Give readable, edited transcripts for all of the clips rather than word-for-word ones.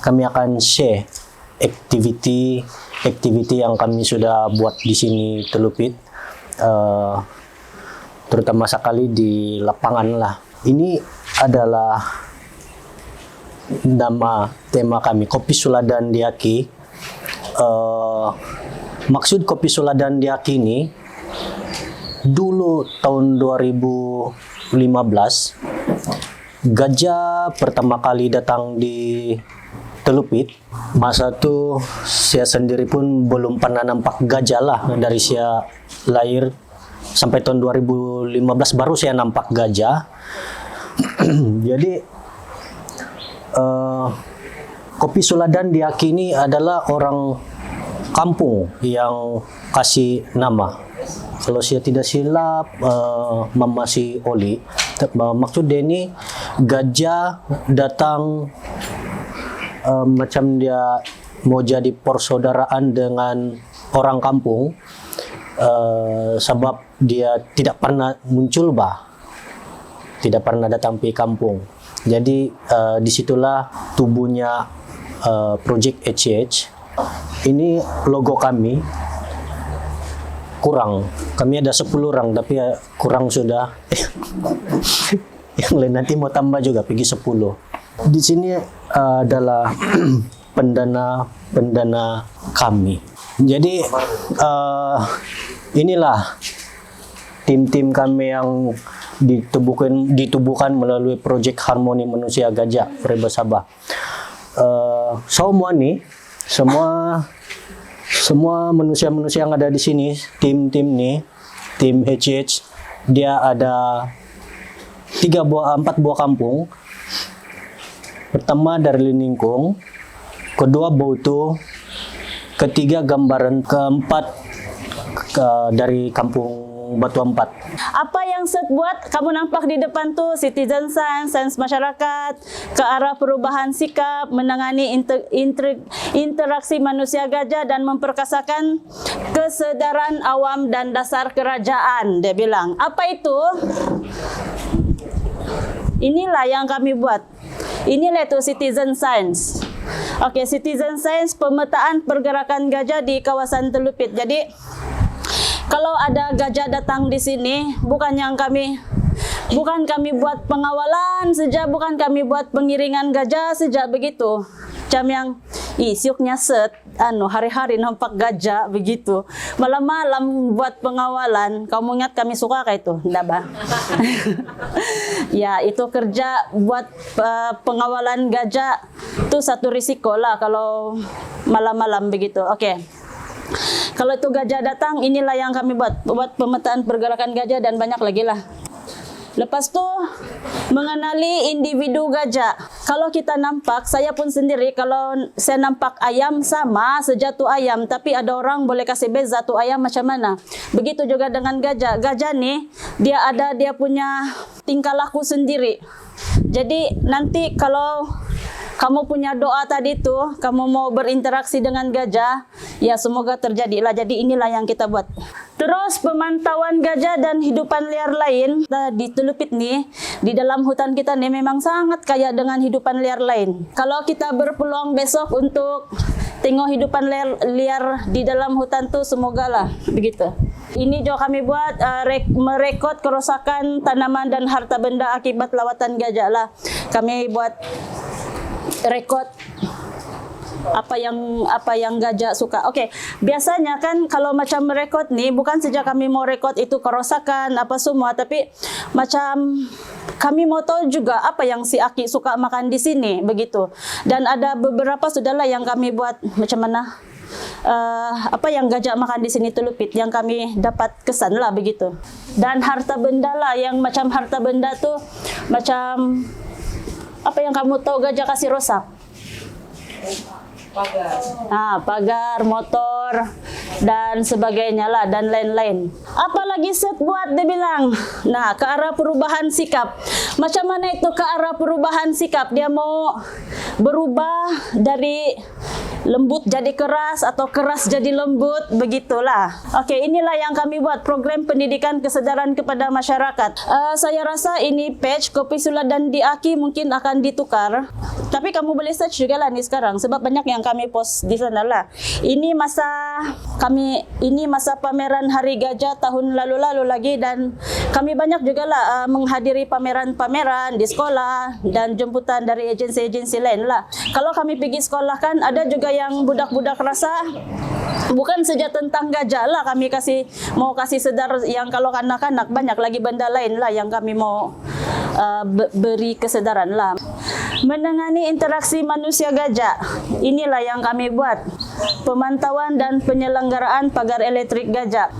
kami akan share activity yang kami sudah buat di sini Telupit, terutama sekali di lapangan lah. Ini adalah nama tema kami, Kopi Suladan di Aki. Maksud Kopi Suladan di Aki ini, dulu tahun 2015 gajah pertama kali datang di Telupit. Masa itu saya sendiri pun belum pernah nampak gajah lah, dari saya lahir sampai tahun 2015 baru saya nampak gajah. Jadi Kopi Suladan di Aki ini adalah orang kampung yang kasih nama. Kalau saya tidak silap, Mama si Oli, maksud dia ini gajah datang macam dia mau jadi persaudaraan dengan orang kampung, sebab dia tidak pernah muncul tidak pernah datang ke kampung. Jadi disitulah tubuhnya Project HH. Ini logo kami. Kurang, kami ada 10 orang tapi kurang sudah. Yang lain nanti mau tambah juga, pergi 10. Di sini adalah pendana kami. Jadi inilah tim-tim kami yang ditubuhkan melalui Project Harmoni Manusia Gajah Peribahasa Sabah. Semua manusia-manusia yang ada di sini, tim HH, dia ada 4 buah kampung. Pertama dari Liningkung, kedua Bautu, ketiga Gambaran, keempat dari kampung Batu Ampat. Apa yang Set buat kamu nampak di depan tuh citizen science, sains masyarakat, ke arah perubahan sikap, menangani interaksi manusia gajah dan memperkasakan kesadaran awam dan dasar kerajaan. Dia bilang, apa itu? Inilah yang kami buat. Inilah itu citizen science. Oke, citizen science, pemetaan pergerakan gajah di kawasan Telupit. Jadi kalau ada gajah datang di sini, bukan kami buat pengawalan saja, bukan kami buat pengiringan gajah saja begitu. Macam yang siuknya Set, hari-hari nampak gajah begitu. Malam-malam buat pengawalan. Kamu ingat kami suka kayak itu, enggak bah? Ya, itu kerja buat pengawalan gajah itu satu risiko lah kalau malam-malam begitu. Oke. Kalau itu gajah datang, inilah yang kami buat pemetaan pergerakan gajah dan banyak lagi lah. Lepas tu mengenali individu gajah. Kalau kita nampak, saya pun sendiri kalau saya nampak ayam sama sejatuh ayam, tapi ada orang boleh kasih beza tuh ayam macam mana. Begitu juga dengan gajah. Gajah nih dia punya tingkah laku sendiri. Jadi nanti kalau kamu punya doa tadi tuh, kamu mau berinteraksi dengan gajah, ya semoga terjadilah. Jadi inilah yang kita buat. Terus pemantauan gajah dan hidupan liar lain di Telupit nih, di dalam hutan kita nih memang sangat kaya dengan hidupan liar lain. Kalau kita berpeluang besok untuk tengok hidupan liar di dalam hutan tuh, semoga lah begitu. Ini juga kami buat merekod kerusakan tanaman dan harta benda akibat lawatan gajah lah. Kami buat rekod apa yang gajah suka. Oke, biasanya kan kalau macam merekod nih, bukan saja kami mau rekod itu kerusakan apa semua, tapi macam kami mau tahu juga apa yang si Aki suka makan di sini begitu. Dan ada beberapa sudahlah yang kami buat macam mana apa yang gajah makan di sini Telupit, yang kami dapat kesan lah begitu. Dan harta benda lah, yang macam harta benda tuh macam apa yang kamu tahu gajah kasih rosak? Pagar. Pagar, motor. dan sebagainya lah, dan lain-lain. Apalagi set buat dia bilang, nah ke arah perubahan sikap. Macam mana itu ke arah perubahan sikap? Dia mau berubah dari lembut jadi keras atau keras jadi lembut, begitulah. Oke, inilah yang kami buat, program pendidikan kesadaran kepada masyarakat. Saya rasa ini page Kopi Sula dan Diaki mungkin akan ditukar, tapi kamu boleh search juga lah nih sekarang, sebab banyak yang kami post di sana lah. Ini masa pameran Hari Gajah tahun lalu-lalu lagi, dan kami banyak juga lah menghadiri pameran-pameran di sekolah dan jemputan dari agensi-agensi lain lah. Kalau kami pergi sekolah kan ada juga yang budak-budak rasa bukan saja tentang gajah lah kami mau kasih sedar, yang kalau kanak-kanak banyak lagi benda lain lah yang kami mau beri kesedaran lah. Menangani interaksi manusia gajah, inilah yang kami buat, pemantauan dan penyelenggaraan pagar elektrik gajah.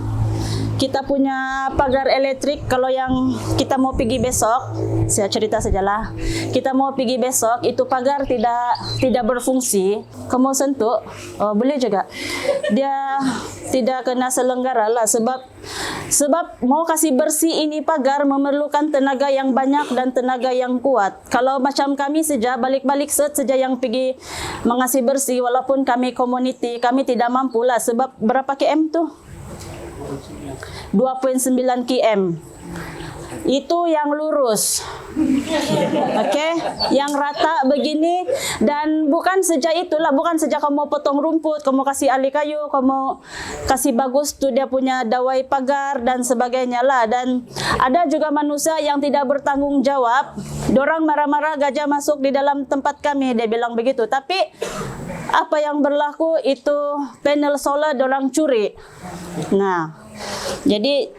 Kita punya pagar elektrik, kalau yang kita mau pergi besok, saya cerita sajalah. Kita mau pergi besok, itu pagar tidak berfungsi. Kamu sentuh, boleh juga. Dia tidak kena selenggara lah, sebab mau kasih bersih ini pagar memerlukan tenaga yang banyak dan tenaga yang kuat. Kalau macam kami saja, balik-balik saja yang pergi mengasih bersih, walaupun kami community, kami tidak mampu lah, sebab berapa km tuh? 2.9 km. Itu yang lurus. Oke, yang rata begini, dan bukan saja itulah, bukan saja kamu potong rumput, kamu kasih alih kayu, kamu kasih bagus tuh dia punya dawai pagar dan sebagainya lah. Dan ada juga manusia yang tidak bertanggung jawab. Dorang marah-marah gajah masuk di dalam tempat kami, dia bilang begitu. Tapi apa yang berlaku itu panel solar dorang curi. Nah, jadi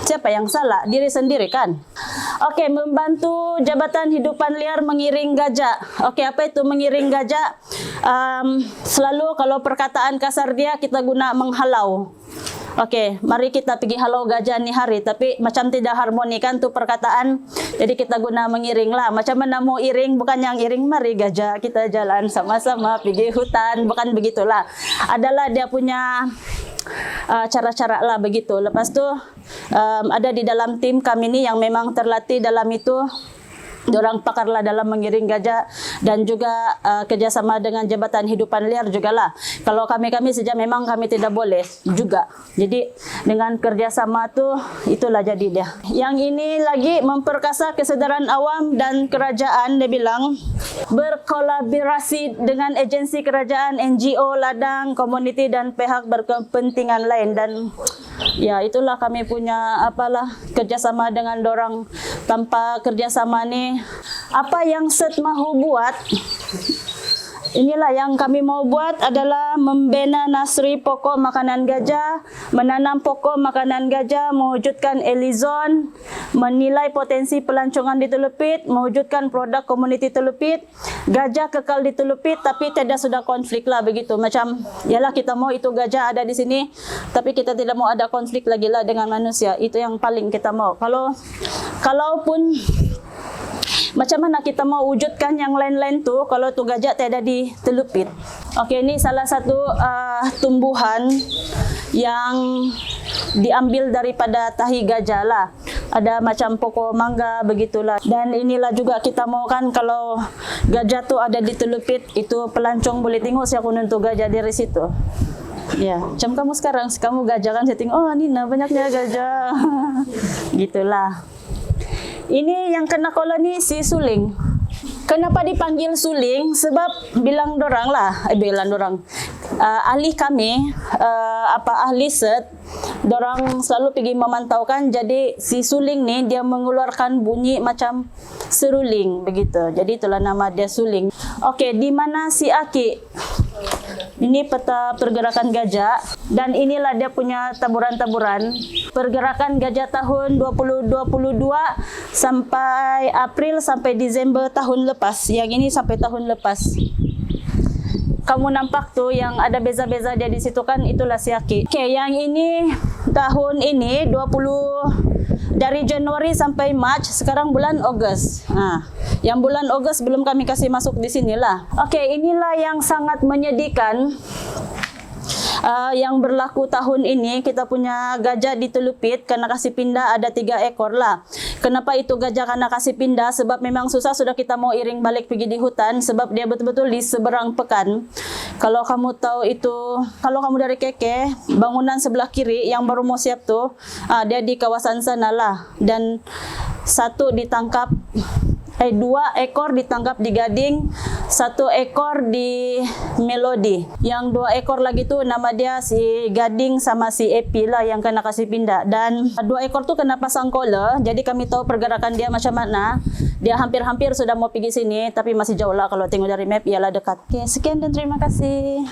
siapa yang salah? Diri sendiri kan? Oke, membantu Jabatan Hidupan Liar mengiring gajah. Oke, apa itu mengiring gajah? Selalu kalau perkataan kasar dia kita guna menghalau. Oke, mari kita pergi halau gajah nih hari, tapi macam tidak harmoni kan tuh perkataan. Jadi kita guna mengiring lah. Macam mana mau iring, bukan yang iring, mari gajah kita jalan sama-sama pergi hutan, bukan begitulah. Adalah dia punya cara-cara lah begitu. Lepas tu ada di dalam tim kami ni yang memang terlatih dalam itu. Diorang pakarlah dalam mengiring gajah, dan juga kerjasama dengan Jabatan Hidupan Liar juga lah. Kalau kami saja memang kami tidak boleh juga. Jadi dengan kerjasama tu itulah jadi dia. Yang ini lagi memperkasa kesedaran awam dan kerajaan, dia bilang berkolaborasi dengan agensi kerajaan, NGO, ladang, komuniti dan pihak berkepentingan lain. Dan ya itulah kami punya kerjasama dengan dorang. Tanpa kerjasama ni, apa yang Set mahu buat, inilah yang kami mau buat adalah membina nasri pokok makanan gajah, menanam pokok makanan gajah, mewujudkan elizon, menilai potensi pelancongan di Telupit, mewujudkan produk komuniti Telupit, gajah kekal di Telupit tapi tidak sudah konflik lah begitu. Macam yalah kita mau itu gajah ada di sini, tapi kita tidak mau ada konflik lagi lah dengan manusia. Itu yang paling kita mau. Kalaupun macam mana kita mau wujudkan yang lain-lain tuh kalau tu gajah tiada di Telupit. Oke, ini salah satu tumbuhan yang diambil daripada tahi gajah lah. Ada macam pokok mangga begitulah. Dan inilah juga kita mau kan kalau gajah tu ada di Telupit, itu pelancong boleh tengok siapa untuk gajah dari situ. Ya, macam kamu sekarang, kamu gajah kan, saya tengok, oh Nina banyaknya gajah. Gitulah. Ini yang kena koloni si suling. Kenapa dipanggil suling? Sebab bilang dorang, ahli kami, ahli Set, dorang selalu pergi memantaukan. Jadi si suling ni dia mengeluarkan bunyi macam seruling begitu. Jadi itulah nama dia suling. Oke, di mana si Aki? Ini peta pergerakan gajah, dan inilah dia punya taburan-taburan. Pergerakan gajah tahun 2022 sampai April sampai Desember tahun lepas. Yang ini sampai tahun lepas. Kamu nampak tuh yang ada beza-beza dia di situ kan, itulah si Aki. Oke, yang ini tahun ini 20 dari Januari sampai Mac, sekarang bulan Ogos. Nah, yang bulan Ogos belum kami kasih masuk di sinilah. Oke, inilah yang sangat menyedihkan. yang berlaku tahun ini kita punya gajah di Telupit kena kasih pindah ada 3 ekor lah. Kenapa itu gajah kena kasih pindah? Sebab memang susah sudah kita mau iring balik pergi di hutan sebab dia betul-betul di seberang pekan. Kalau kamu tahu itu, kalau kamu dari Keke, bangunan sebelah kiri yang baru mau siap tuh, dia di kawasan sana lah. Dan 2 ekor ditangkap di Gading, 1 ekor di Melodi. Yang 2 ekor lagi tuh nama dia si Gading sama si Epi lah yang kena kasih pindah. Dan 2 ekor tuh kena pasang kola, jadi kami tahu pergerakan dia macam mana. Dia hampir-hampir sudah mau pergi sini, tapi masih jauh lah kalau tengok dari map, ialah dekat. Oke, sekian dan terima kasih.